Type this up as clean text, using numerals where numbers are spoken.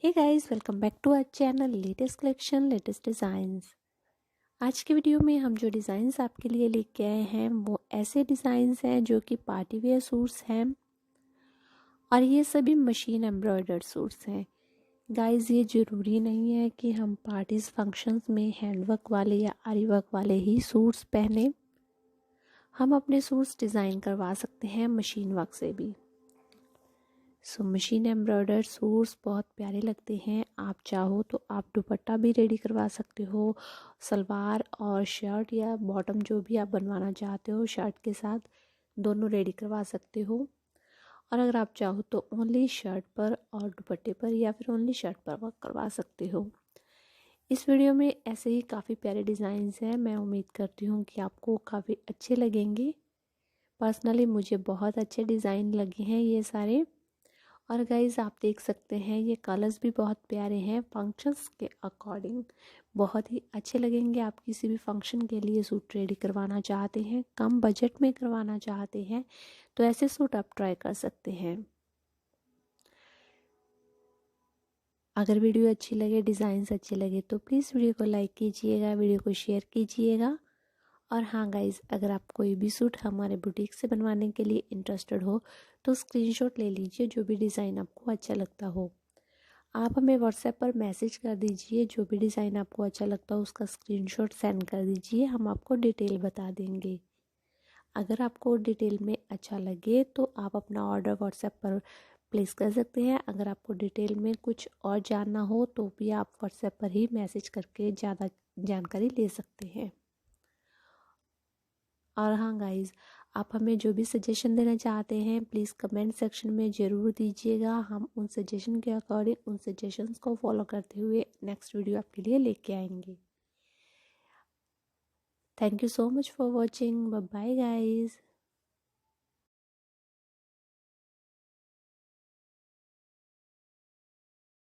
Hey guys, welcome back to our channel latest collection latest designs. आज के video में हम जो डिज़ाइंस आपके लिए लेके आए हैं वो ऐसे डिज़ाइंस हैं जो कि पार्टी वेयर सूट्स हैं और ये सभी मशीन एम्ब्रॉयडर्ड सूट्स हैं। गाइस, ये ज़रूरी नहीं है कि हम पार्टीज फंक्शंस में हैंडवर्क वाले या आरी वर्क वाले ही सूट्स पहने। हम अपने सूट्स डिज़ाइन करवा सकते हैं मशीन वर्क से भी। मशीन एम्ब्रॉयडर्ड सूट्स बहुत प्यारे लगते हैं। आप चाहो तो आप दुपट्टा भी रेडी करवा सकते हो, सलवार और शर्ट या बॉटम जो भी आप बनवाना चाहते हो शर्ट के साथ दोनों रेडी करवा सकते हो। और अगर आप चाहो तो ओनली शर्ट पर और दुपट्टे पर या फिर ओनली शर्ट पर वर्क करवा सकते हो। इस वीडियो में ऐसे ही काफ़ी प्यारे डिज़ाइंस हैं। मैं उम्मीद करती हूँ कि आपको काफ़ी अच्छे लगेंगे। पर्सनली मुझे बहुत अच्छे डिज़ाइन लगे हैं ये सारे। और गाइज, आप देख सकते हैं ये कलर्स भी बहुत प्यारे हैं। फंक्शंस के अकॉर्डिंग बहुत ही अच्छे लगेंगे। आप किसी भी फंक्शन के लिए सूट रेडी करवाना चाहते हैं, कम बजट में करवाना चाहते हैं तो ऐसे सूट आप ट्राई कर सकते हैं। अगर वीडियो अच्छी लगे, डिज़ाइंस अच्छे लगे तो प्लीज़ वीडियो को लाइक कीजिएगा, वीडियो को शेयर कीजिएगा। और हाँ गाइज़, अगर आप कोई भी सूट हमारे बुटीक से बनवाने के लिए इंटरेस्टेड हो तो स्क्रीनशॉट ले लीजिए, जो भी डिज़ाइन आपको अच्छा लगता हो। आप हमें व्हाट्सएप पर मैसेज कर दीजिए, जो भी डिज़ाइन आपको अच्छा लगता हो उसका स्क्रीनशॉट सेंड कर दीजिए, हम आपको डिटेल बता देंगे। अगर आपको डिटेल में अच्छा लगे तो आप अपना ऑर्डर व्हाट्सएप पर प्लेस कर सकते हैं। अगर आपको डिटेल में कुछ और जानना हो तो भी आप व्हाट्सएप पर ही मैसेज करके ज़्यादा जानकारी ले सकते हैं। और हाँ गाइज़, आप हमें जो भी सजेशन देना चाहते हैं प्लीज़ कमेंट सेक्शन में ज़रूर दीजिएगा। हम उन सजेशन के अकॉर्डिंग उन सजेशंस को फॉलो करते हुए नेक्स्ट वीडियो आपके लिए लेके आएंगे। Thank you so much for watching. Bye bye guys.